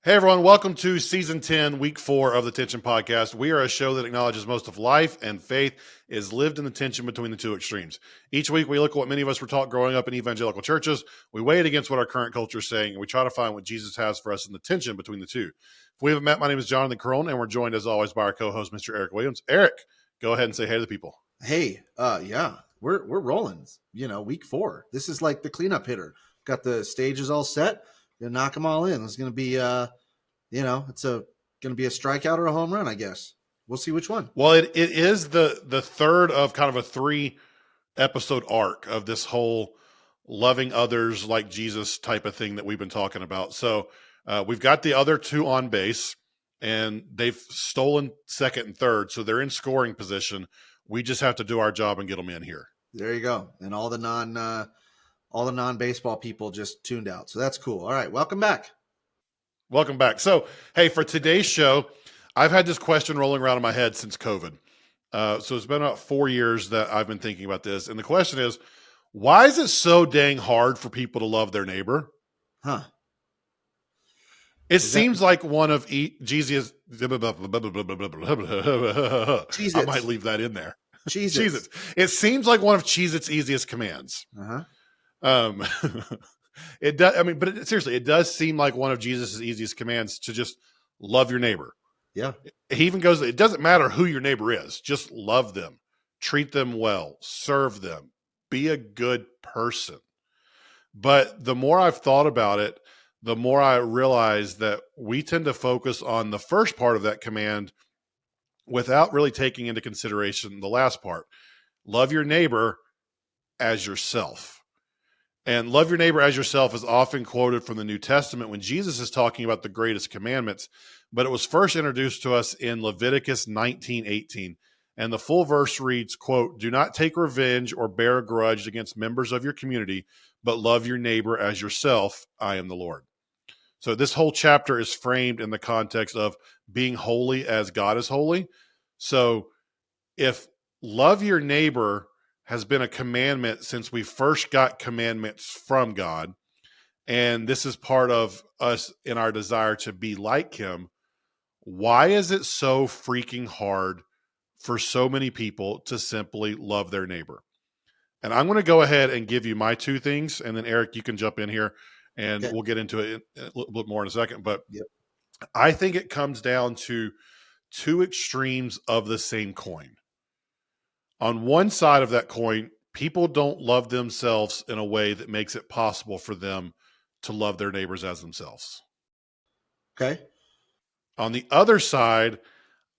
Hey everyone, welcome to season 10, week 4 of the Tension Podcast. We are a show that acknowledges most of life and faith is lived in the tension between the two extremes. Each week we look at what many of us were taught growing up in evangelical churches. We weigh it against what our current culture is saying, and we try to find what Jesus has for us in the tension between the two. If we haven't met, my name is Jonathan Crone, and we're joined as always by our co-host, Mr. Eric Williams. Eric, go ahead and say hey to the people. Hey, we're rolling. Week 4. This is like the cleanup hitter. Got the stages all set. Gonna knock them all in. It's gonna be, gonna be a strikeout or a home run, I guess. We'll see which one. Well, it is the third of kind of a 3-episode arc of this whole loving others like Jesus type of thing that we've been talking about. So we've got the other 2 on base, and they've stolen second and third, so they're in scoring position. We just have to do our job and get them in here. There you go. And all the non-baseball people just tuned out. So that's cool. All right, welcome back. Welcome back. So, hey, for today's show, I've had this question rolling around in my head since COVID. So it's been about 4 years that I've been thinking about this. And the question is, why is it so dang hard for people to love their neighbor? Huh. It seems like one of Jesus. I might leave that in there. Jesus. It seems like one of Cheez-Its easiest commands. It does. I mean, but seriously, it does seem like one of Jesus' easiest commands to just love your neighbor. Yeah. He even goes, it doesn't matter who your neighbor is. Just love them, treat them well, serve them, be a good person. But the more I've thought about it, the more I realize that we tend to focus on the first part of that command without really taking into consideration the last part. Love your neighbor as yourself. And love your neighbor as yourself is often quoted from the New Testament when Jesus is talking about the greatest commandments, but it was first introduced to us in Leviticus 19:18. And the full verse reads, quote, "Do not take revenge or bear a grudge against members of your community, but love your neighbor as yourself. I am the Lord." So this whole chapter is framed in the context of being holy as God is holy. So if love your neighbor has been a commandment since we first got commandments from God, and this is part of us in our desire to be like him, why is it so freaking hard for so many people to simply love their neighbor? And I'm going to go ahead and give you my 2 things, and then Eric, you can jump in here, and we'll get into it a little bit more in a second. But I think it comes down to 2 extremes of the same coin. On one side of that coin, people don't love themselves in a way that makes it possible for them to love their neighbors as themselves. Okay. On the other side,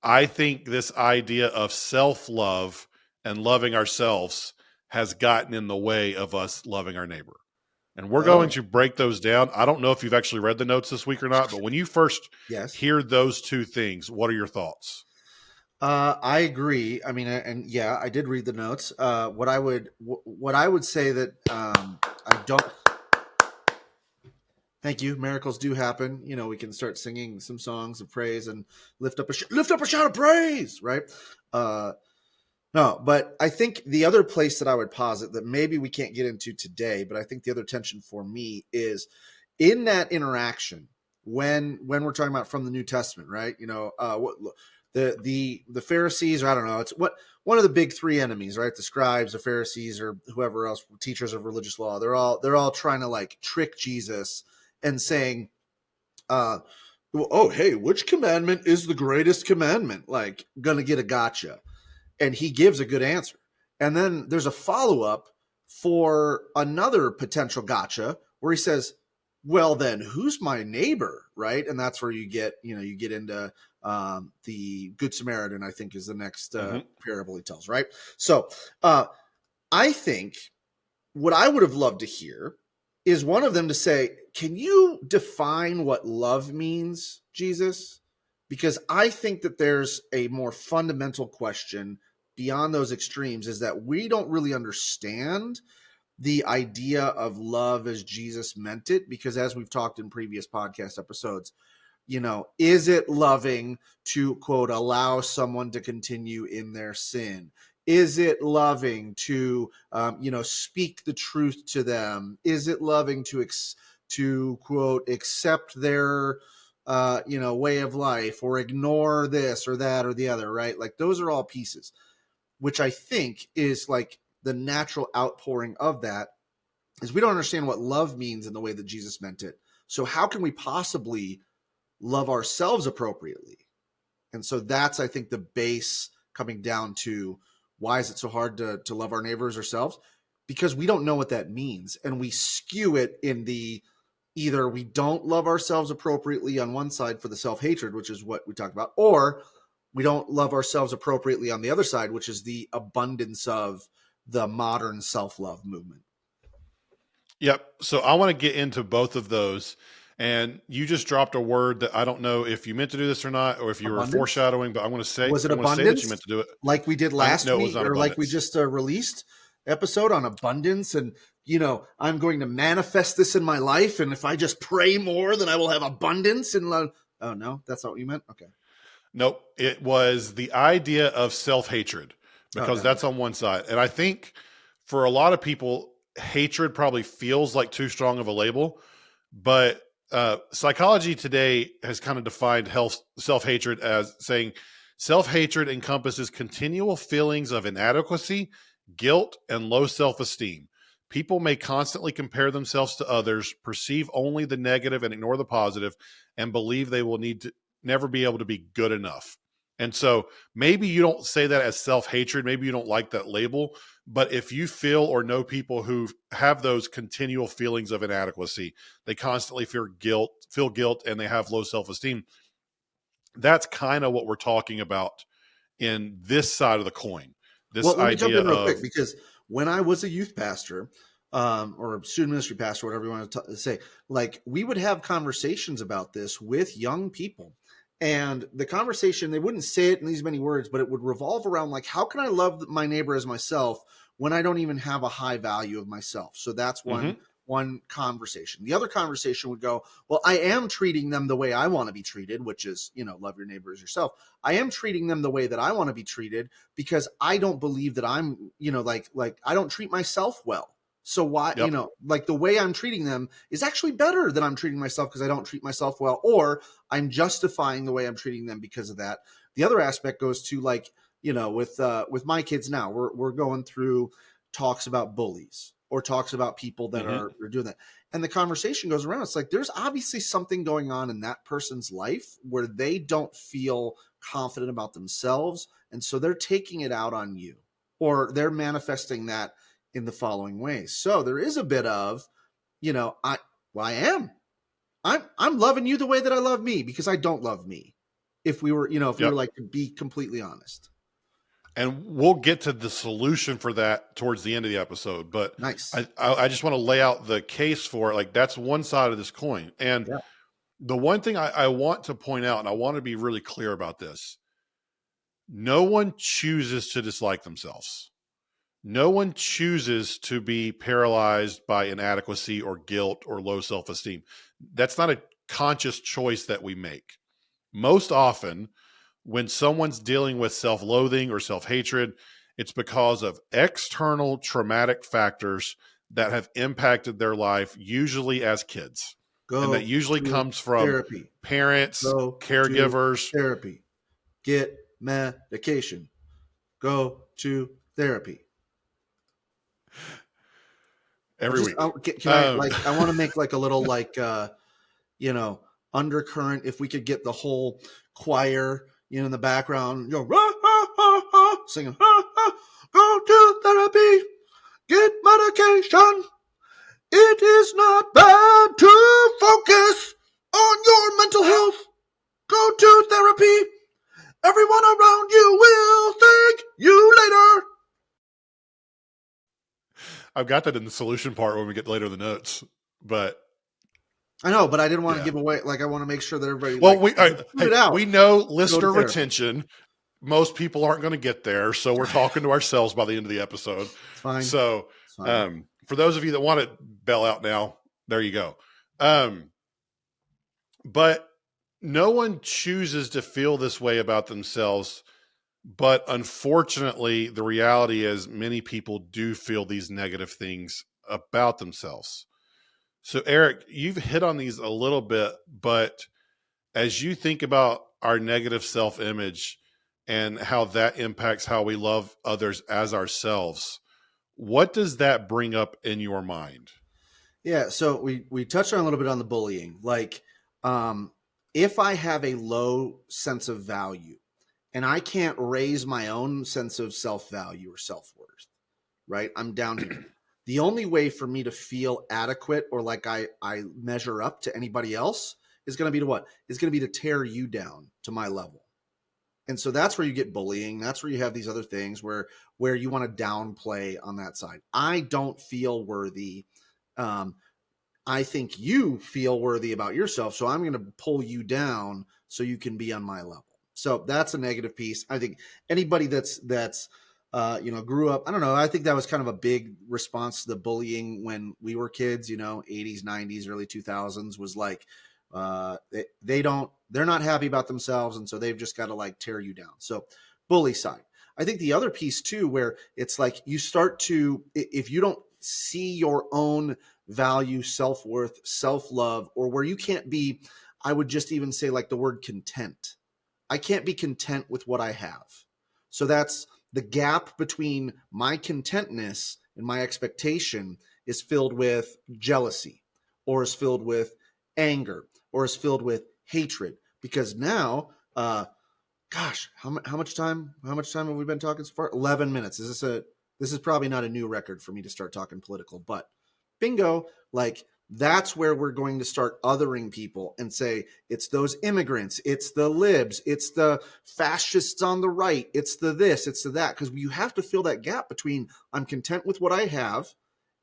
I think this idea of self-love and loving ourselves has gotten in the way of us loving our neighbor. And we're going to break those down. I don't know if you've actually read the notes this week or not, but when you first hear those 2 things, what are your thoughts? I agree. I mean, I did read the notes. What I would say that I don't. Thank you. Miracles do happen. We can start singing some songs of praise and lift up a shout of praise, right? No, but I think the other place that I would posit that maybe we can't get into today, but I think the other tension for me is in that interaction when we're talking about from the New Testament, right? The Pharisees, or I don't know, it's one of the big 3 enemies, right? The scribes, the Pharisees, or whoever else, teachers of religious law. They're all trying to like trick Jesus and saying, hey, which commandment is the greatest commandment? Like, gonna get a gotcha. And he gives a good answer. And then there's a follow-up for another potential gotcha where he says, well, then who's my neighbor, right? And that's where you get into the Good Samaritan, I think, is the next parable he tells, right? So I think what I would have loved to hear is one of them to say, can you define what love means, Jesus? Because I think that there's a more fundamental question beyond those extremes, is that we don't really understand the idea of love as Jesus meant it, because as we've talked in previous podcast episodes, is it loving to, quote, allow someone to continue in their sin? Is it loving to, speak the truth to them? Is it loving to quote, accept their way of life, or ignore this or that or the other, right? Like those are all pieces, which I think is like the natural outpouring of that is we don't understand what love means in the way that Jesus meant it. So how can we possibly love ourselves appropriately? And so that's, I think, the base coming down to why is it so hard to love our neighbors ourselves? Because we don't know what that means. And we skew it in the either we don't love ourselves appropriately on one side for the self-hatred, which is what we talked about, or we don't love ourselves appropriately on the other side, which is the abundance of the modern self-love movement. Yep. So I want to get into both of those. And you just dropped a word that I don't know if you meant to do this or not, or if you were Abundance? foreshadowing, but Was it I want to say that you abundance meant to do it. like we did I last know it was week, not or like we abundance. just released episode on abundance? And, I'm going to manifest this in my life. And if I just pray more, then I will have abundance. And oh, no, that's not what you meant. Okay. Nope. It was the idea of self-hatred, because Okay. that's on one side. And I think for a lot of people, hatred probably feels like too strong of a label, but psychology today has kind of defined self-hatred as saying self-hatred encompasses continual feelings of inadequacy, guilt, and low self-esteem. People may constantly compare themselves to others, perceive only the negative and ignore the positive, and believe they will need to never be able to be good enough. And so maybe you don't say that as self-hatred, maybe you don't like that label, but if you feel or know people who have those continual feelings of inadequacy, they constantly feel guilt, and they have low self-esteem. That's kind of what we're talking about in this side of the coin. This Well, let me jump idea in real of, quick, because when I was a youth pastor, or student ministry pastor, whatever you want to say, like we would have conversations about this with young people. And the conversation, they wouldn't say it in these many words, but it would revolve around like, how can I love my neighbor as myself when I don't even have a high value of myself? So that's mhm, one conversation. The other conversation would go, well, I am treating them the way I want to be treated, which is, love your neighbor as yourself. I am treating them the way that I want to be treated, because I don't believe that I'm, like I don't treat myself well. So why, yep, like the way I'm treating them is actually better than I'm treating myself because I don't treat myself well, or I'm justifying the way I'm treating them because of that. The other aspect goes to like, with my kids now, we're going through talks about bullies or talks about people that mhm, are doing that. And the conversation goes around. It's like, there's obviously something going on in that person's life where they don't feel confident about themselves. And so they're taking it out on you, or they're manifesting that in the following ways. So there is a bit of, I am. I'm loving you the way that I love me, because I don't love me. If we were, yep. like to be completely honest. And we'll get to the solution for that towards the end of the episode. But Nice. I just want to lay out the case for it. Like that's one side of this coin. And Yeah. the one thing I want to point out, and I want to be really clear about this, no one chooses to dislike themselves. No one chooses to be paralyzed by inadequacy or guilt or low self-esteem. That's not a conscious choice that we make. Most often, when someone's dealing with self-loathing or self-hatred, it's because of external traumatic factors that have impacted their life, usually as kids. And that Go usually to comes from therapy. parents, Go to caregivers. therapy. Get medication. Go to therapy. Or Every just week. can I like I want to make like a little like undercurrent. If we could get the whole choir in the background, rah, ha, ha, ha, singing, ha, ha, go to therapy, get medication. It is not bad to focus on your mental health. Go to therapy. Everyone around you will thank you later. I've got that in the solution part when we get later in the notes. But I know, but I didn't want to yeah. give away. Like, I want to make sure that everybody Well, shoot hey, it out. we know Go to listener therapy. retention. Most people aren't going to get there, so we're talking to ourselves by the end of the episode. It's fine. So, It's fine. for those of you that want to bail out now, there you go. But no one chooses to feel this way about themselves. But unfortunately, the reality is many people do feel these negative things about themselves. So, Eric, you've hit on these a little bit, but as you think about our negative self-image and how that impacts how we love others as ourselves, what does that bring up in your mind? Yeah, so we touched on a little bit on the bullying. Like, um, if I have a low sense of value and I can't raise my own sense of self value or self worth, right? I'm down here. The only way for me to feel adequate or like I measure up to anybody else is going to be to what? Is going to be to tear you down to my level. And so that's where you get bullying. That's where you have these other things where you want to downplay on that side. I don't feel worthy. Um, I think you feel worthy about yourself, so I'm going to pull you down so you can be on my level. So that's a negative piece. I think anybody that's grew up. I don't know. I think that was kind of a big response to the bullying when we were kids. 80s, 90s, early 2000s was like they're not happy about themselves, and so they've just got to like tear you down. So bully side. I think the other piece too, where it's like you start to, if you don't see your own value, self-worth, self-love, or where you can't be, I would just even say like the word content. I can't be content with what I have. So that's the gap between my contentness and my expectation is filled with jealousy, or is filled with anger, or is filled with hatred. Because now, gosh, how much time? How much time have we been talking so far? 11 minutes. This is probably not a new record for me to start talking political, but bingo, like that's where we're going to start othering people and say it's those immigrants, it's the libs, it's the fascists on the right, it's the this, it's the that, because you have to fill that gap between I'm content with what I have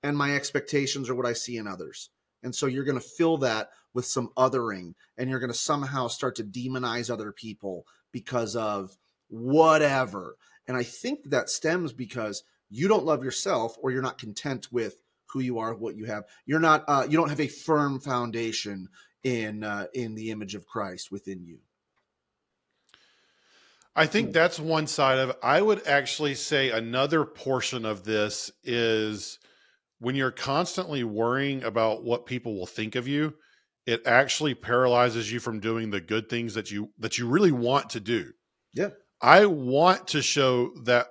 and my expectations or what I see in others. And so you're going to fill that with some othering, and you're going to somehow start to demonize other people because of whatever. And I think that stems because you don't love yourself, or you're not content with who you are, what you have. You're not. You don't have a firm foundation in the image of Christ within you. I think that's one side of it. I would actually say another portion of this is when you're constantly worrying about what people will think of you, it actually paralyzes you from doing the good things that you really want to do. Yeah. I want to show that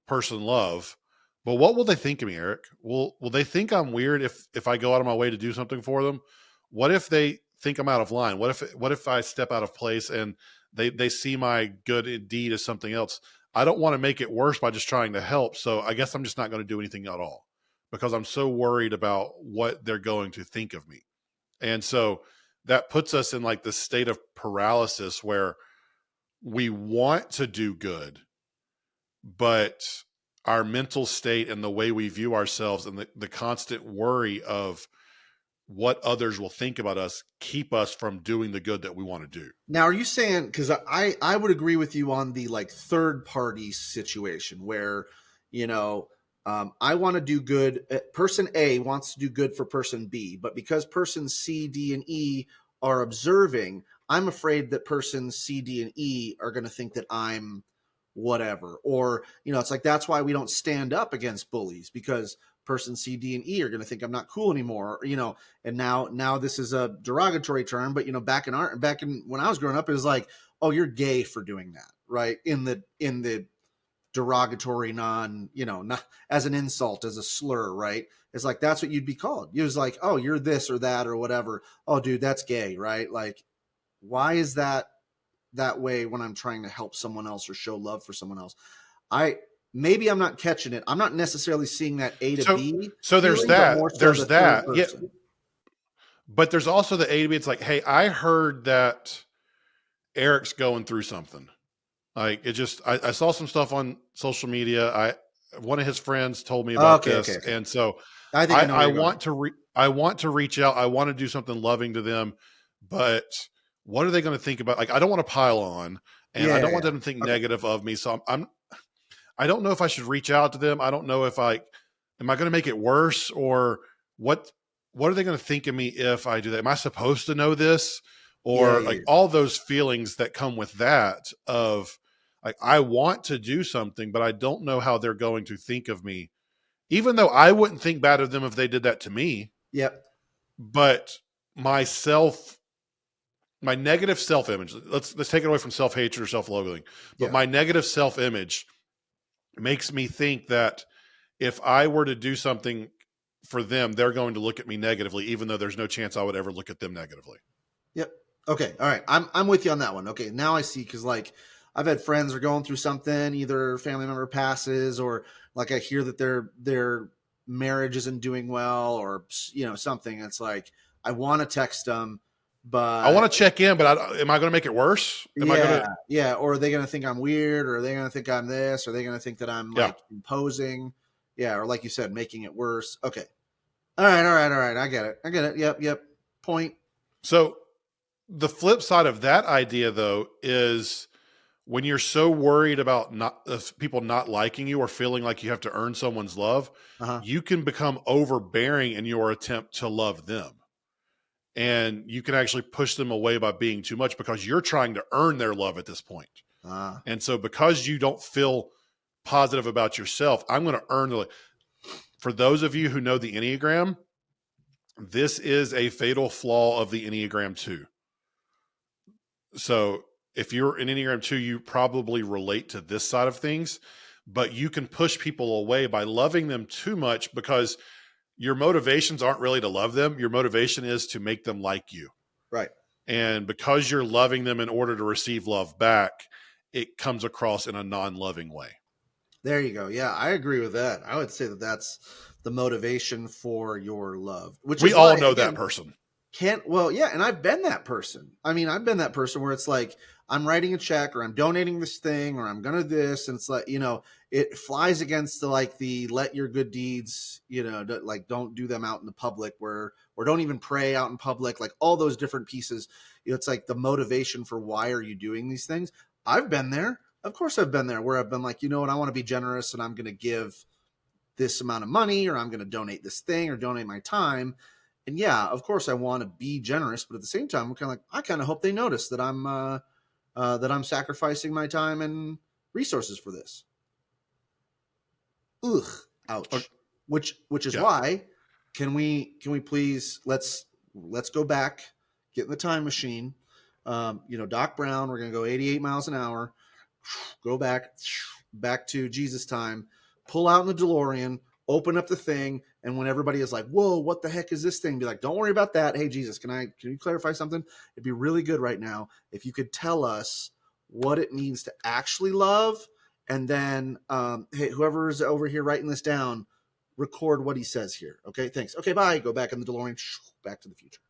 person love, but what will they think of me, Eric? Will they think I'm weird if I go out of my way to do something for them? What if they think I'm out of line? What if I step out of place and they see my good deed as something else? I don't want to make it worse by just trying to help. So I guess I'm just not going to do anything at all because I'm so worried about what they're going to think of me. And so that puts us in like this state of paralysis where we want to do good, but our mental state and the way we view ourselves and the constant worry of what others will think about us keep us from doing the good that we want to do. Now, are you saying, because I would agree with you on the like third party situation where, you know, I want to do good. Person A wants to do good for person B, but because person C, D, and E are observing, I'm afraid that person C, D, and E are going to think that I'm whatever. Or, it's like that's why we don't stand up against bullies, because person C, D, and E are going to think I'm not cool anymore. And now this is a derogatory term, but back in when I was growing up, it was like, oh, you're gay for doing that, right? In the derogatory, not as an insult, as a slur, right? It's like that's what you'd be called. It was like, oh, you're this or that or whatever. Oh, dude, that's gay, right? Like, why is that way when I'm trying to help someone else or show love for someone else? Maybe I'm not catching it. I'm not necessarily seeing that A to So B so there's feeling, but that. more so There's the third that. Yeah. person. But there's also the A to B. It's like, hey, I heard that Eric's going through something. Like I saw some stuff on social media. One of his friends told me about Okay, okay, this. okay. And so I think I I, know where I you're going. want to I want to reach out. I want to do something loving to them, but what are they going to think about? Like, I don't want to pile on, and I Yeah, don't want yeah. them to think Okay. negative of me. So I don't know if I should reach out to them. I don't know if am I going to make it worse, or what, what are they going to think of me if I do that? Am I supposed to know this? Yeah, Or yeah, like yeah. all those feelings that come with that of like, I want to do something, but I don't know how they're going to think of me, even though I wouldn't think bad of them if they did that to me. Yep. But my self my negative self-image, let's take it away from self-hatred or self-loathing, but Yeah. my negative self-image makes me think that if I were to do something for them, they're going to look at me negatively, even though there's no chance I would ever look at them negatively. Yep. Okay. All right. I'm with you on that one. Okay. Now I see, because like I've had friends are going through something, either family member passes, or like I hear that their marriage isn't doing well, or something. It's like I want to text them, I but want to check in, but am I going to make it worse? Am I going yeah, to? yeah. Or are they going to think I'm weird? Or are they going to think I'm this? Or are they going to think that I'm Yeah. like imposing? Yeah. Or like you said, making it worse. Okay. All right. All right. All right. I get it. I get it. Yep. Yep. Point. So the flip side of that idea, though, is when you're so worried about not people not liking you or feeling like you have to earn someone's love, Uh huh. you can become overbearing in your attempt to love them. And you can actually push them away by being too much because you're trying to earn their love at this point. Ah. And so because you don't feel positive about yourself, I'm going to earn the. For those of you who know the Enneagram, this is a fatal flaw of the Enneagram 2. So if you're an Enneagram 2, you probably relate to this side of things, but you can push people away by loving them too much because your motivations aren't really to love them. Your motivation is to make them like you. Right. And because you're loving them in order to receive love back, it comes across in a non-loving way. There you go. Yeah, I agree with that. I would say that that's the motivation for your love, which We is all why, know that again, person. well, yeah, and I've been that person. I mean, I've been that person where it's like I'm writing a check, or I'm donating this thing, or I'm gonna this, and it's like, it flies against the let your good deeds, like don't do them out in the public, or don't even pray out in public, like all those different pieces. It's like the motivation for why are you doing these things. I've been there. Of course, I've been there where I've been like, you know what, I want to be generous, and I'm going to give this amount of money, or I'm going to donate this thing, or donate my time. And yeah, of course I want to be generous, but at the same time, I'm kind of like, I kind of hope they notice that I'm sacrificing my time and resources for this. Ugh, Okay. ouch. Which is Yeah. why, can we please, let's go back, get in the time machine. Doc Brown, we're gonna go 88 miles an hour, go back to Jesus time, pull out in the DeLorean, open up the thing, and when everybody is like, whoa, what the heck is this thing? Be like, don't worry about that. Hey, Jesus, can you clarify something? It'd be really good right now if you could tell us what it means to actually love. And then, hey, whoever's over here writing this down, record what he says here. Okay, thanks. Okay, bye. Go back in the DeLorean, back to the future.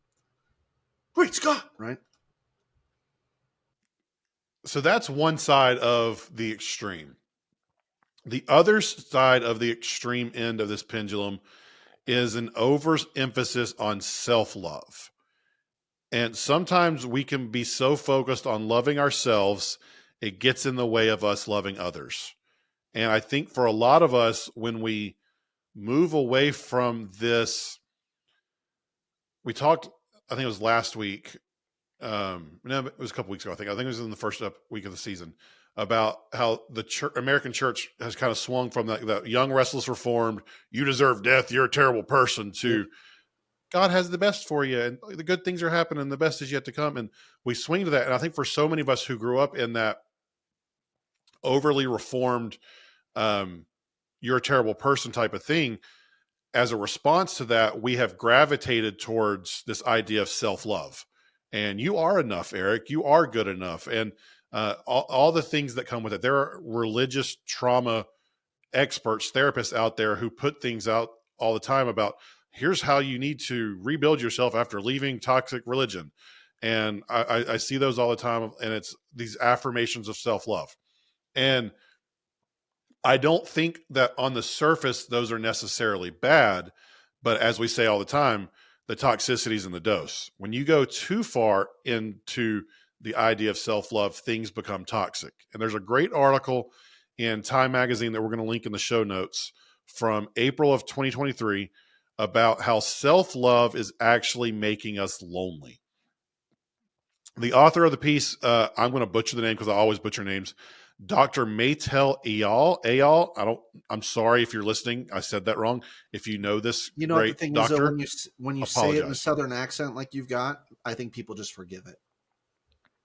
Great Scott, right? So that's one side of the extreme. The other side of the extreme end of this pendulum is an overemphasis on self-love. And sometimes we can be so focused on loving ourselves, it gets in the way of us loving others. And I think for a lot of us, when we move away from this, we talked, I think it was last week. No, it was a couple weeks ago. I think it was in the first week of the season, about how the American church has kind of swung from that young, restless, reformed, you deserve death, you're a terrible person, to God has the best for you, and the good things are happening, and the best is yet to come. And we swing to that. And I think for so many of us who grew up in that overly reformed, you're a terrible person type of thing, as a response to that, we have gravitated towards this idea of self-love. And you are enough, Eric. You are good enough. And all the things that come with it. There are religious trauma experts, therapists out there who put things out all the time about, here's how you need to rebuild yourself after leaving toxic religion. And I see those all the time. And it's these affirmations of self-love. And I don't think that on the surface, those are necessarily bad. But as we say all the time, the toxicity is in the dose. When you go too far into the idea of self-love, things become toxic. And there's a great article in Time Magazine that we're going to link in the show notes from April of 2023 about how self-love is actually making us lonely. The author of the piece, I'm going to butcher the name because I always butcher names, Dr. Maytel Ayal. I'm sorry if you're listening. I said that wrong. If you know this You know what the great thing is, though, doctor, when you say it in a apologize. southern accent like you've got, I think people just forgive it.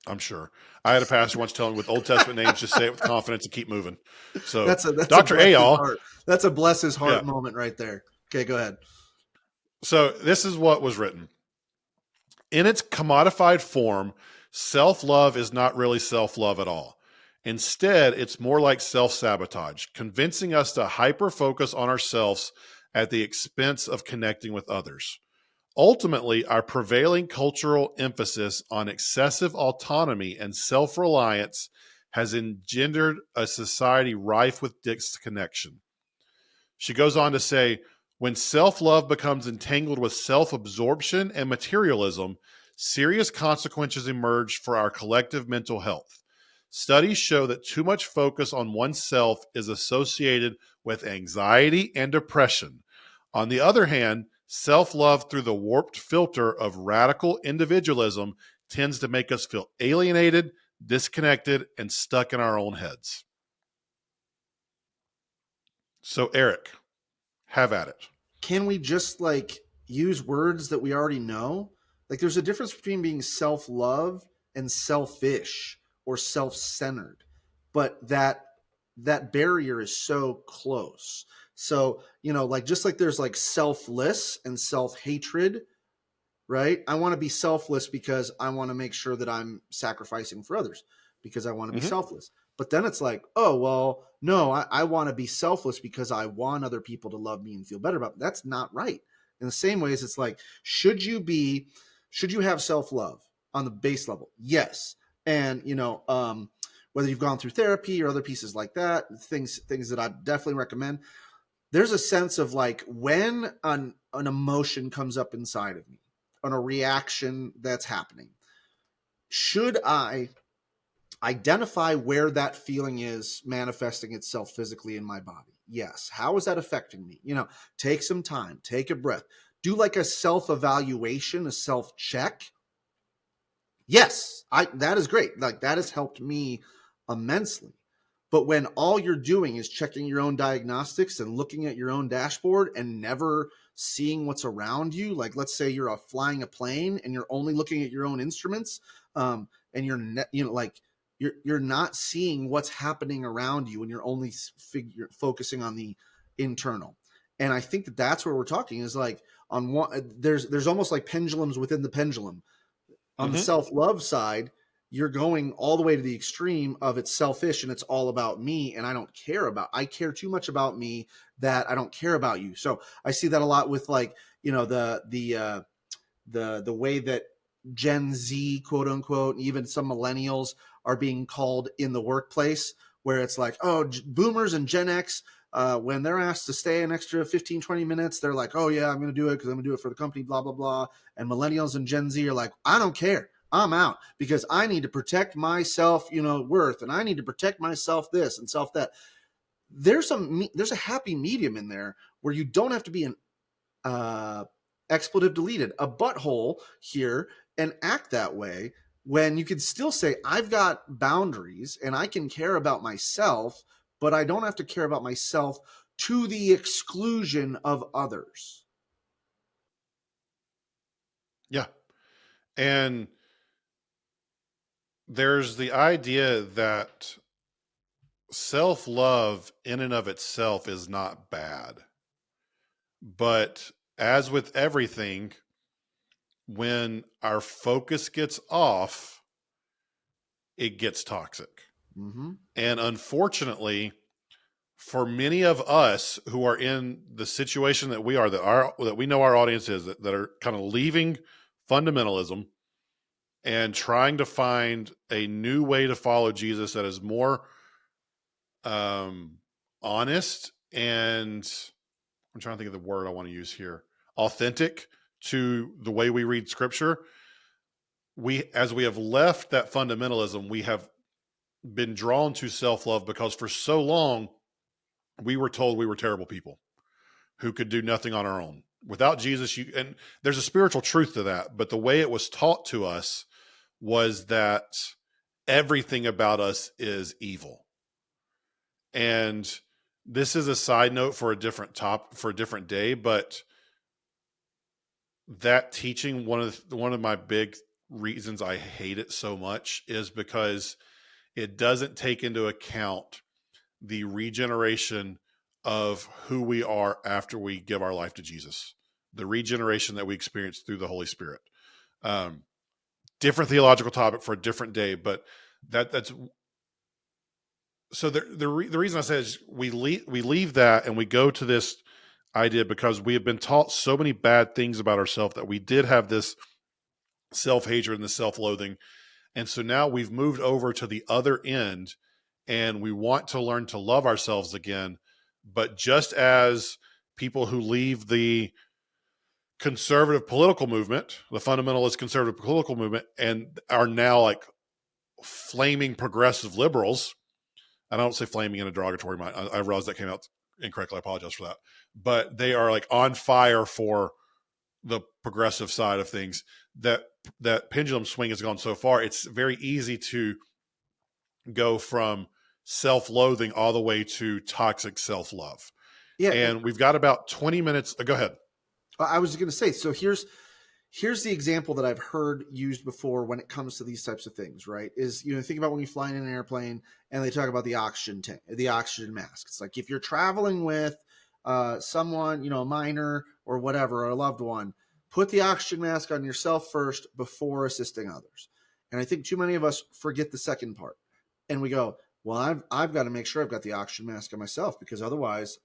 I'm sure. I had a pastor once tell me with Old Testament names, just say it with confidence and keep moving. So That's a Dr. bless his Ayal, heart. That's a bless his yeah. heart moment right there. Okay, go ahead. So this is what was written. In its commodified form, self-love is not really self-love at all. Instead, it's more like self-sabotage, convincing us to hyper-focus on ourselves at the expense of connecting with others. Ultimately, our prevailing cultural emphasis on excessive autonomy and self-reliance has engendered a society rife with disconnection. She goes on to say, when self-love becomes entangled with self-absorption and materialism, serious consequences emerge for our collective mental health. Studies show that too much focus on oneself is associated with anxiety and depression. On the other hand, self-love through the warped filter of radical individualism tends to make us feel alienated, disconnected, and stuck in our own heads. So, Eric, have at it. Can we just like use words that we already know? Like there's a difference between being self-love and selfish or self-centered. But that barrier is so close. So, like just like there's like selfless and self-hatred, right? I want to be selfless because I want to make sure that I'm sacrificing for others because I want to be Mm-hmm. selfless. But then it's like, oh, well, no, I want to be selfless because I want other people to love me and feel better about me. That's not right. In the same ways, it's like, should you have self-love on the base level? Yes. And, whether you've gone through therapy or other pieces like that, things that I definitely recommend, there's a sense of like when an emotion comes up inside of me on a reaction that's happening, should I identify where that feeling is manifesting itself physically in my body? Yes. How is that affecting me? Take some time, take a breath, do like a self-evaluation, a self-check. Yes, that is great. Like that has helped me immensely. But when all you're doing is checking your own diagnostics and looking at your own dashboard and never seeing what's around you, like let's say you're flying a plane and you're only looking at your own instruments, and you're not seeing what's happening around you, and you're only focusing on the internal. And I think that's where we're talking is like on one there's almost like pendulums within the pendulum. On the Mm-hmm. self-love side, you're going all the way to the extreme of it's selfish and it's all about me, and I care too much about me that I don't care about you. So I see that a lot with like, the way that Gen Z, quote unquote, and even some millennials are being called in the workplace, where it's like, oh, boomers and Gen X, when they're asked to stay an extra 15, 20 minutes, they're like, oh, yeah, I'm going to do it because I'm going to do it for the company, blah, blah, blah. And millennials and Gen Z are like, I don't care. I'm out because I need to protect myself, worth, and I need to protect myself this and self that. There's a happy medium in there where you don't have to be an expletive deleted, a butthole here, and act that way when you can still say, I've got boundaries and I can care about myself, but I don't have to care about myself to the exclusion of others. Yeah. And there's the idea that self-love in and of itself is not bad. But as with everything, when our focus gets off, it gets toxic. Mm-hmm. And unfortunately, for many of us who are in the situation that we are, that we know our audience is, that are kind of leaving fundamentalism and trying to find a new way to follow Jesus that is more honest and, I'm trying to think of the word I want to use here, authentic to the way we read scripture. As we have left that fundamentalism, we have been drawn to self-love because for so long we were told we were terrible people who could do nothing on our own. Without Jesus, and there's a spiritual truth to that, but the way it was taught to us was that everything about us is evil. And this is a side note for a different day, but that teaching, one of my big reasons I hate it so much is because it doesn't take into account the regeneration of who we are after we give our life to Jesus, the regeneration that we experience through the Holy Spirit. Um, Different theological topic for a different day, but that's so the reason I say is we leave that and we go to this idea because we have been taught so many bad things about ourselves that we did have this self-hatred and the self-loathing. And so now we've moved over to the other end and we want to learn to love ourselves again. But just as people who leave the conservative political movement, the fundamentalist conservative political movement, and are now like flaming progressive liberals, I don't say flaming in a derogatory mind. I realize that came out incorrectly. I apologize for that. But they are like on fire for the progressive side of things. That pendulum swing has gone so far. It's very easy to go from self-loathing all the way to toxic self-love. Yeah, And we've got about 20 minutes. Go ahead. I was going to say, so here's the example that I've heard used before when it comes to these types of things, right? Is, think about when you fly in an airplane and they talk about the oxygen tank, the oxygen mask. It's like if you're traveling with someone, a minor or whatever, or a loved one, put the oxygen mask on yourself first before assisting others. And I think too many of us forget the second part, and we go, well, I've got to make sure I've got the oxygen mask on myself because otherwise,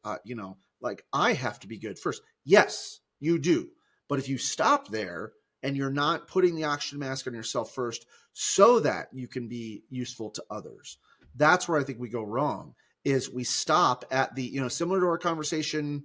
like I have to be good first. Yes, you do. But if you stop there and you're not putting the oxygen mask on yourself first so that you can be useful to others, that's where I think we go wrong, is we stop at the, similar to our conversation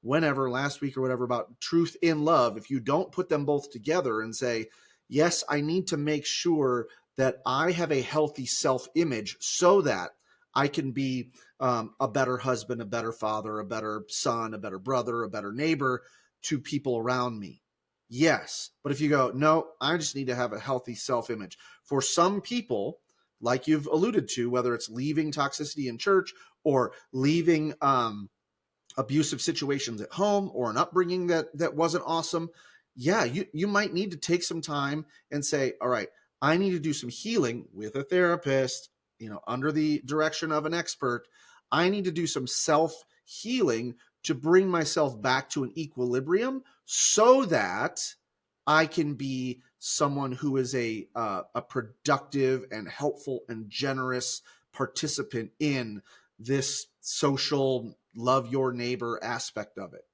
whenever last week or whatever about truth in love. If you don't put them both together and say, yes, I need to make sure that I have a healthy self-image so that I can be a better husband, a better father, a better son, a better brother, a better neighbor to people around me. Yes. But if you go, no, I just need to have a healthy self-image. For some people, like you've alluded to, whether it's leaving toxicity in church or leaving abusive situations at home or an upbringing that wasn't awesome, yeah, you might need to take some time and say, all right, I need to do some healing with a therapist, under the direction of an expert. I need to do some self-healing to bring myself back to an equilibrium so that I can be someone who is a productive and helpful and generous participant in this social love your neighbor aspect of it.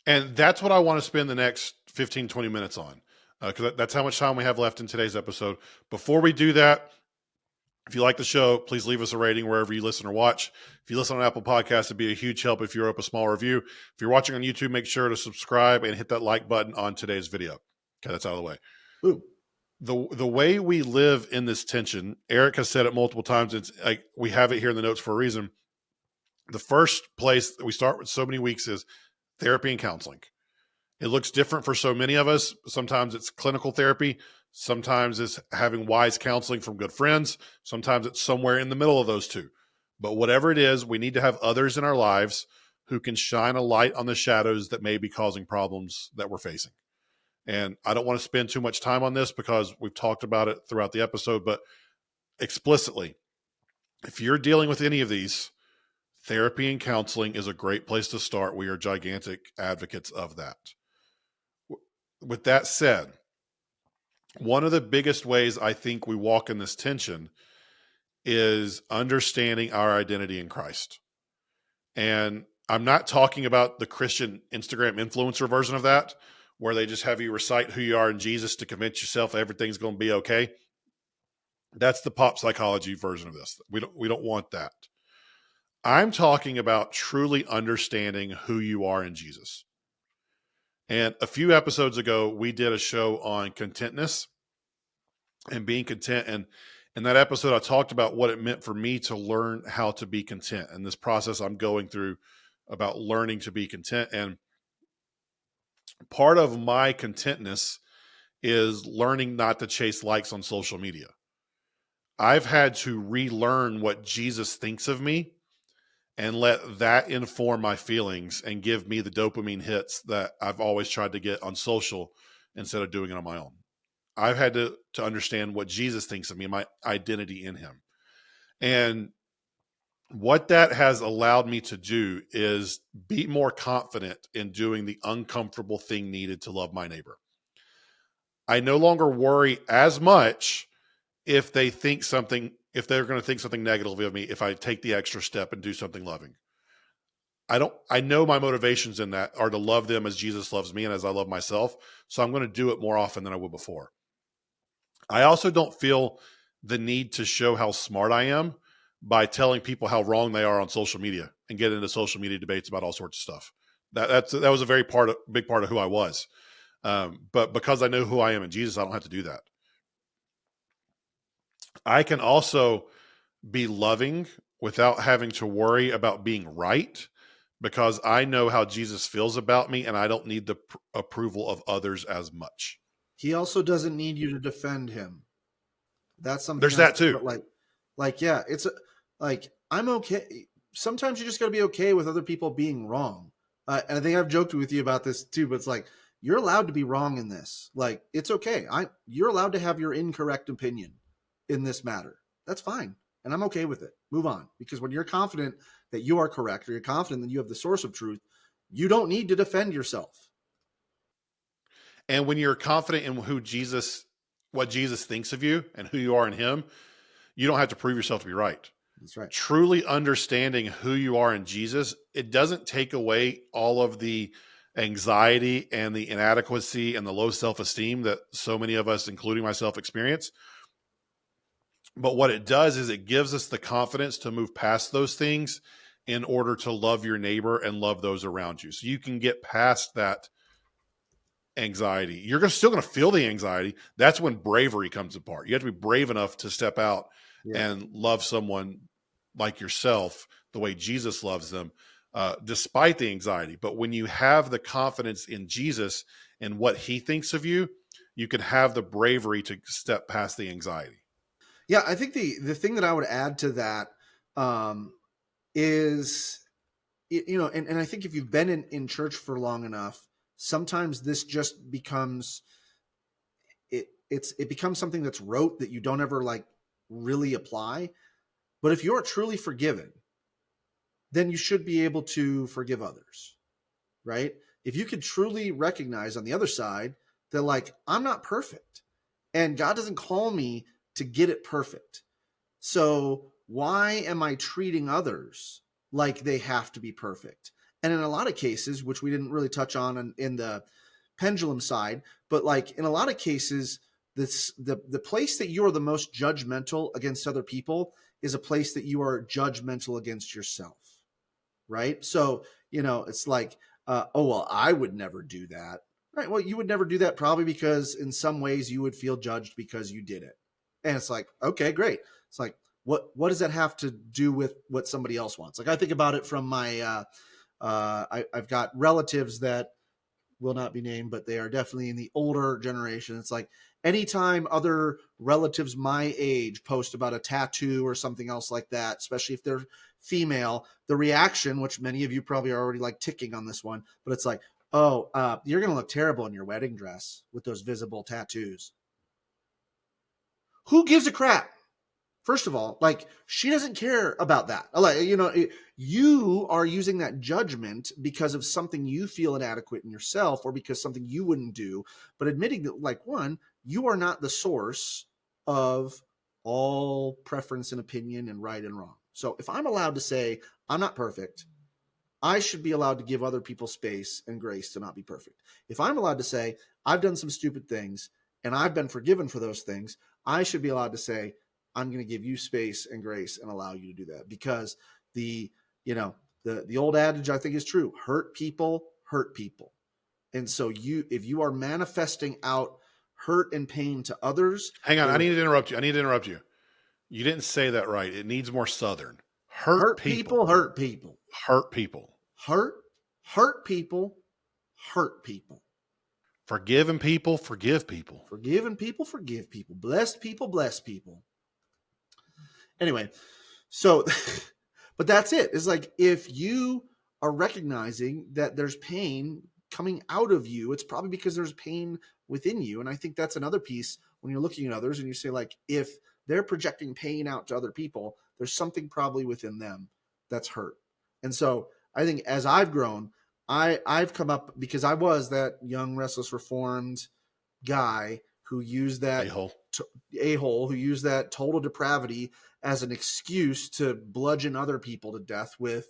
And that's what I want to spend the next 15, 20 minutes on, because that's how much time we have left in today's episode. Before we do that, if you like the show, please leave us a rating wherever you listen or watch. If you listen on Apple Podcasts, it'd be a huge help if you wrote up a small review. If you're watching on YouTube, make sure to subscribe and hit that like button on today's video. Okay, that's out of the way. Ooh. The way we live in this tension, Eric has said it multiple times. It's like we have it here in the notes for a reason. The first place that we start with so many weeks is therapy and counseling. It looks different for so many of us. Sometimes it's clinical therapy. Sometimes it's having wise counseling from good friends. Sometimes it's somewhere in the middle of those two. But whatever it is, we need to have others in our lives who can shine a light on the shadows that may be causing problems that we're facing. And I don't want to spend too much time on this because we've talked about it throughout the episode, but explicitly, if you're dealing with any of these, therapy and counseling is a great place to start. We are gigantic advocates of that. With that said, one of the biggest ways I think we walk in this tension is understanding our identity in Christ. And I'm not talking about the Christian Instagram influencer version of that, where they just have you recite who you are in Jesus to convince yourself everything's going to be okay. That's the pop psychology version of this. We don't want that. I'm talking about truly understanding who you are in Jesus. And a few episodes ago, we did a show on contentness and being content. And in that episode, I talked about what it meant for me to learn how to be content and this process I'm going through about learning to be content. And part of my contentness is learning not to chase likes on social media. I've had to relearn what Jesus thinks of me and let that inform my feelings and give me the dopamine hits that I've always tried to get on social instead of doing it on my own. I've had to understand what Jesus thinks of me and my identity in him. And what that has allowed me to do is be more confident in doing the uncomfortable thing needed to love my neighbor. I no longer worry as much if they think something, if they're going to think something negatively of me, if I take the extra step and do something loving. I know my motivations in that are to love them as Jesus loves me and as I love myself. So I'm going to do it more often than I would before. I also don't feel the need to show how smart I am by telling people how wrong they are on social media and get into social media debates about all sorts of stuff. That was a big part of who I was. But because I know who I am in Jesus, I don't have to do that. I can also be loving without having to worry about being right because I know how Jesus feels about me and I don't need the approval of others as much. He also doesn't need you to defend him. That's something There's else. that too. Yeah, like I'm okay. Sometimes you just got to be okay with other people being wrong. And I think I've joked with you about this too, but it's like you're allowed to be wrong in this. Like it's okay. You're allowed to have your incorrect opinion in this matter. That's fine, and I'm okay with it. Move on, because when you're confident that you are correct, or you're confident that you have the source of truth, you don't need to defend yourself. And when you're confident in what Jesus thinks of you and who you are in him, you don't have to prove yourself to be right. That's right. Truly understanding who you are in Jesus, it doesn't take away all of the anxiety and the inadequacy and the low self-esteem that so many of us, including myself, experience. But what it does is it gives us the confidence to move past those things in order to love your neighbor and love those around you. So you can get past that anxiety. You're still going to feel the anxiety. That's when bravery comes apart. You have to be brave enough to step out and love someone like yourself the way Jesus loves them, despite the anxiety. But when you have the confidence in Jesus and what he thinks of you, you can have the bravery to step past the anxiety. Yeah, I think the thing that I would add to that is, and I think if you've been in church for long enough, sometimes this just becomes it becomes something that's rote that you don't ever like really apply. But if you're truly forgiven, then you should be able to forgive others, right? If you can truly recognize on the other side that, like, I'm not perfect and God doesn't call me to get it perfect. So why am I treating others like they have to be perfect? And in a lot of cases, which we didn't really touch on in the pendulum side, but like in a lot of cases, the place that you are the most judgmental against other people is a place that you are judgmental against yourself, right? So, it's like, oh, well, I would never do that. Right. Well, you would never do that probably because in some ways you would feel judged because you did it. And it's like, okay, great. It's like, what does that have to do with what somebody else wants? Like I think about it from my, I've got relatives that will not be named, but they are definitely in the older generation. It's like anytime other relatives my age post about a tattoo or something else like that, especially if they're female, the reaction, which many of you probably are already like ticking on this one, but it's like, oh, you're going to look terrible in your wedding dress with those visible tattoos. Who gives a crap? First of all, like she doesn't care about that. Like, you are using that judgment because of something you feel inadequate in yourself or because something you wouldn't do. But admitting that, like, one, you are not the source of all preference and opinion and right and wrong. So if I'm allowed to say I'm not perfect, I should be allowed to give other people space and grace to not be perfect. If I'm allowed to say I've done some stupid things and I've been forgiven for those things, I should be allowed to say I'm going to give you space and grace and allow you to do that, because the the old adage I think is true: hurt people hurt people. And so if you are manifesting out hurt and pain to others, Hang on. I need to interrupt you. You didn't say that right. It needs more Southern. Hurt hurt people. people hurt people, Hurt people. hurt people hurt people. Forgiving people, forgive people. Forgiving people forgive people. Blessed people bless people. Anyway, so but that's it. It's like if you are recognizing that there's pain coming out of you. It's probably because there's pain within you. And I think that's another piece when you're looking at others and you say, like, if they're projecting pain out to other people, there's something probably within them that's hurt. And so I think as I've grown, I've come up, because I was that young, restless, reformed guy who used that A-hole. a-hole, who used that total depravity as an excuse to bludgeon other people to death with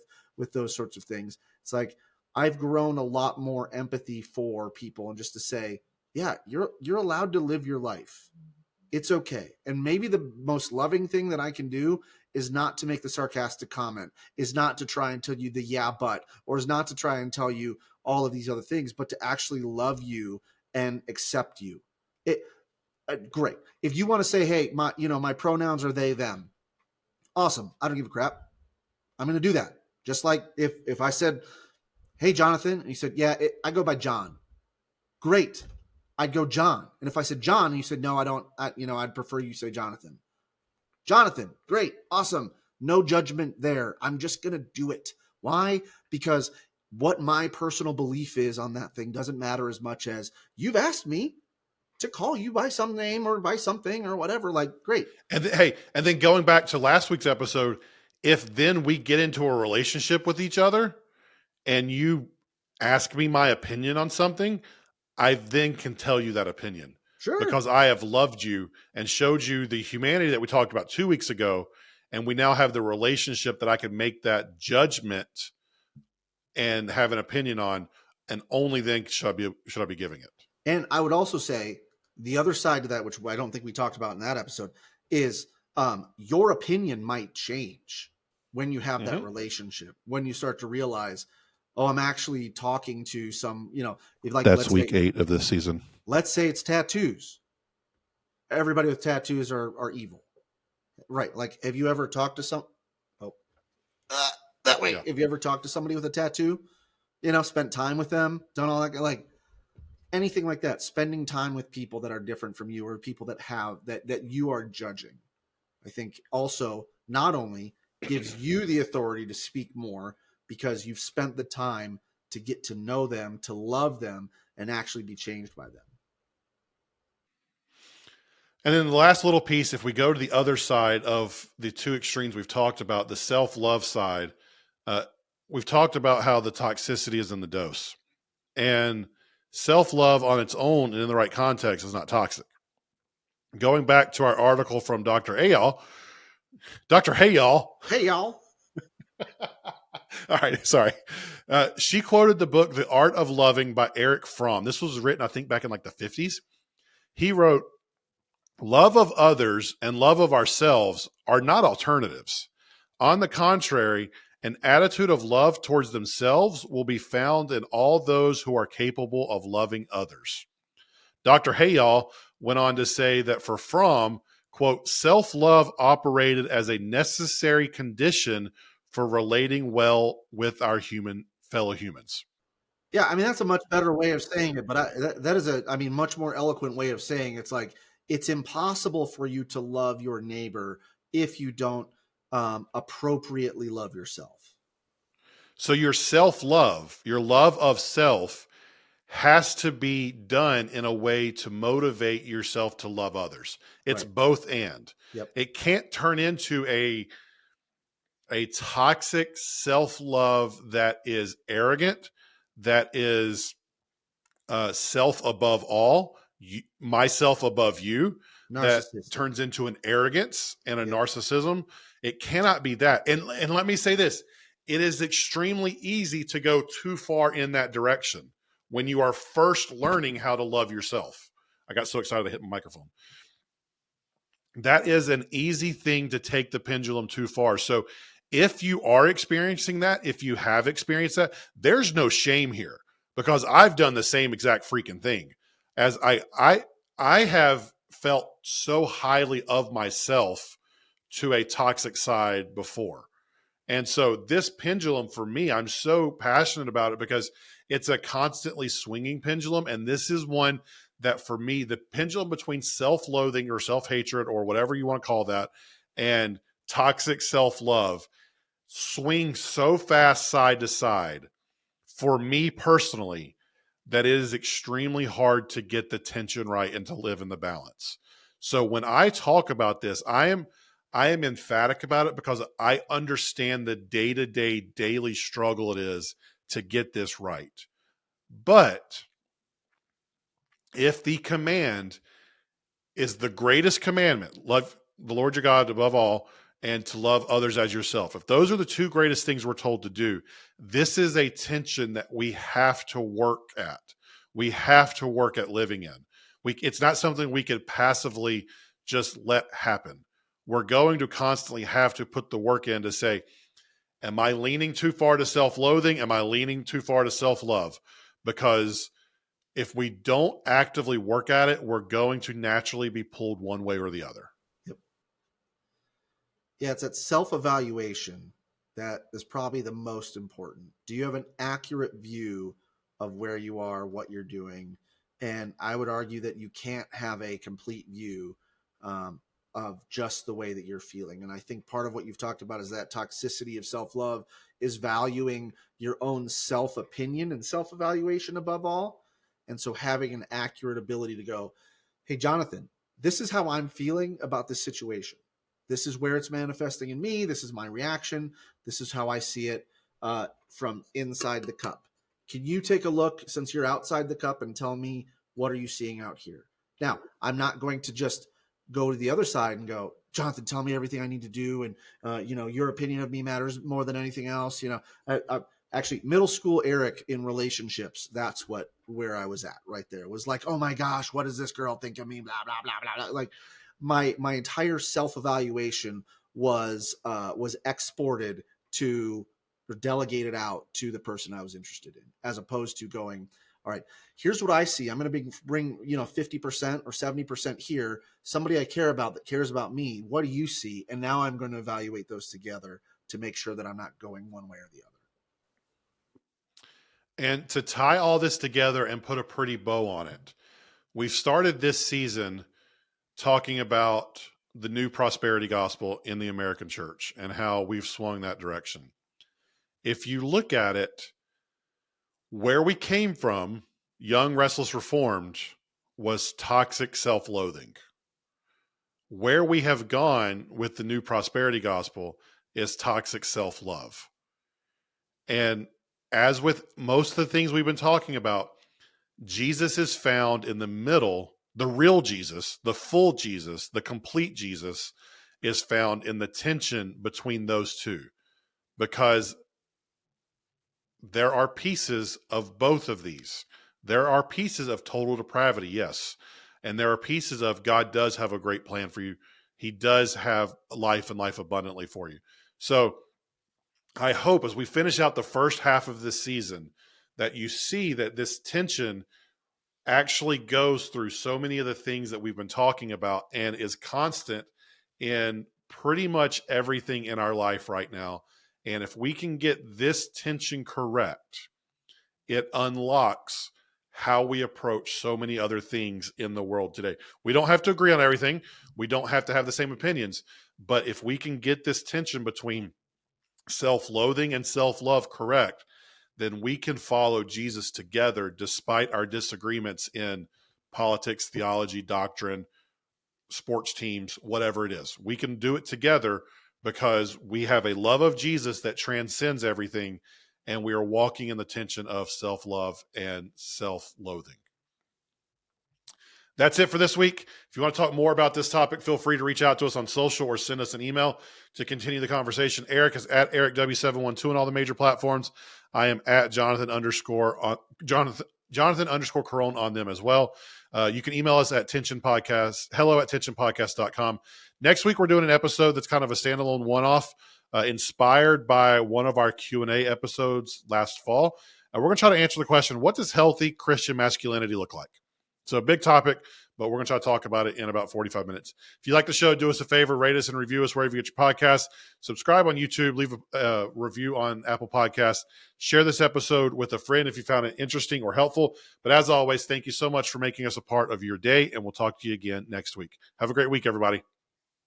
those sorts of things. It's like I've grown a lot more empathy for people, and just to say, yeah, you're allowed to live your life. It's okay. And maybe the most loving thing that I can do is not to make the sarcastic comment, is not to try and tell you the yeah, but, or is not to try and tell you all of these other things, but to actually love you and accept you. Great. If you want to say, hey, my pronouns are they, them. Awesome. I don't give a crap. I'm going to do that. Just like if I said, hey, Jonathan, and you said, yeah, I go by John. Great. I'd go John. And if I said John and you said, no, I don't, I'd prefer you say Jonathan. Jonathan, great, awesome. No judgment there. I'm just going to do it. Why? Because what my personal belief is on that thing doesn't matter as much as you've asked me to call you by some name or by something or whatever. Like, great. And and then going back to last week's episode, if then we get into a relationship with each other and you ask me my opinion on something, I then can tell you that opinion. Sure. Because I have loved you and showed you the humanity that we talked about 2 weeks ago. And we now have the relationship that I can make that judgment and have an opinion on. And only then should I be giving it. And I would also say the other side to that, which I don't think we talked about in that episode, is your opinion might change when you have that relationship, when you start to realize, oh, I'm actually talking to some, that's week 8 of this season. Let's say it's tattoos. Everybody with tattoos are evil, right? Like, have you ever talked to that way? Yeah. Have you ever talked to somebody with a tattoo, spent time with them, done all that, like anything like that, spending time with people that are different from you or people that have that you are judging, I think also not only gives you the authority to speak more because you've spent the time to get to know them, to love them, and actually be changed by them. And then the last little piece, if we go to the other side of the two extremes we've talked about, the self-love side, we've talked about how the toxicity is in the dose. And self-love on its own and in the right context is not toxic. Going back to our article from Dr. Hayall. Hey, y'all. All right, sorry. She quoted the book, The Art of Loving by Erich Fromm. This was written, I think, back in like the 50s. He wrote, love of others and love of ourselves are not alternatives. On the contrary, an attitude of love towards themselves will be found in all those who are capable of loving others. Dr. Hayall went on to say that for Fromm, quote, self-love operated as a necessary condition for relating well with our fellow humans. Yeah, I mean, that's a much better way of saying it, but that is much more eloquent way of saying it's like, it's impossible for you to love your neighbor if you don't appropriately love yourself. So your self-love, your love of self has to be done in a way to motivate yourself to love others. It's right. Both and. Yep. It can't turn into a toxic self-love that is arrogant, that is self above all, myself above you, that turns into an arrogance and a narcissism. It cannot be that. And let me say this, it is extremely easy to go too far in that direction when you are first learning how to love yourself. I got so excited I hit my microphone. That is an easy thing to take the pendulum too far. So if you are experiencing that, if you have experienced that, there's no shame here, because I've done the same exact freaking thing. As I have felt so highly of myself to a toxic side before. And so this pendulum for me, I'm so passionate about it because it's a constantly swinging pendulum. And this is one that for me, the pendulum between self-loathing or self-hatred or whatever you want to call that and toxic self-love swing so fast side to side. For me personally, that it is extremely hard to get the tension right and to live in the balance. So when I talk about this, I am emphatic about it because I understand the day-to-day daily struggle it is to get this right. But if the command is the greatest commandment, love the Lord your God above all, and to love others as yourself, if those are the two greatest things we're told to do, this is a tension that we have to work at. We have to work at living in. It's not something we could passively just let happen. We're going to constantly have to put the work in to say, am I leaning too far to self-loathing? Am I leaning too far to self-love? Because if we don't actively work at it, we're going to naturally be pulled one way or the other. Yep. Yeah, it's that self-evaluation that is probably the most important. Do you have an accurate view of where you are, what you're doing? And I would argue that you can't have a complete view of just the way that you're feeling. And I think part of what you've talked about is that toxicity of self-love is valuing your own self-opinion and self-evaluation above all. And so having an accurate ability to go, hey, Jonathan, this is how I'm feeling about this situation. This is where it's manifesting in me. This is my reaction. This is how I see it from inside the cup. Can you take a look since you're outside the cup and tell me, what are you seeing out here? Now, I'm not going to just go to the other side and go, Jonathan, tell me everything I need to do. And, your opinion of me matters more than anything else. Actually, middle school Eric in relationships, that's where I was at right there. It was like, oh my gosh, what does this girl think of me? Blah, blah, blah, blah, blah. Like my entire self-evaluation was exported to or delegated out to the person I was interested in, as opposed to going, all right, here's what I see. I'm going to bring 50% or 70% here. Somebody I care about that cares about me. What do you see? And now I'm going to evaluate those together to make sure that I'm not going one way or the other. And to tie all this together and put a pretty bow on it, we've started this season talking about the new prosperity gospel in the American church and how we've swung that direction. If you look at it, where we came from, young, restless, reformed, was toxic self-loathing. Where we have gone with the new prosperity gospel is toxic self-love. And as with most of the things we've been talking about, Jesus is found in the middle. The real Jesus, the full Jesus, the complete Jesus is found in the tension between those two, because there are pieces of both of these. There are pieces of total depravity, yes. And there are pieces of God does have a great plan for you. He does have life and life abundantly for you. So I hope as we finish out the first half of this season that you see that this tension actually goes through so many of the things that we've been talking about and is constant in pretty much everything in our life right now. And if we can get this tension correct, it unlocks how we approach so many other things in the world today. We don't have to agree on everything. We don't have to have the same opinions. But if we can get this tension between self-loathing and self-love correct, then we can follow Jesus together despite our disagreements in politics, theology, doctrine, sports teams, whatever it is. We can do it together because we have a love of Jesus that transcends everything, and we are walking in the tension of self-love and self-loathing. That's it for this week. If you want to talk more about this topic, feel free to reach out to us on social or send us an email to continue the conversation. Eric is at EricW712 on all the major platforms. I am at Jonathan underscore Caron on them as well. You can email us at hello@tensionpodcast.com. Next week, we're doing an episode that's kind of a standalone one-off, inspired by one of our Q&A episodes last fall. We're going to try to answer the question, what does healthy Christian masculinity look like? So a big topic, but we're going to try to talk about it in about 45 minutes. If you like the show, do us a favor, rate us and review us wherever you get your podcasts. Subscribe on YouTube, leave a review on Apple Podcasts. Share this episode with a friend if you found it interesting or helpful. But as always, thank you so much for making us a part of your day, and we'll talk to you again next week. Have a great week, everybody.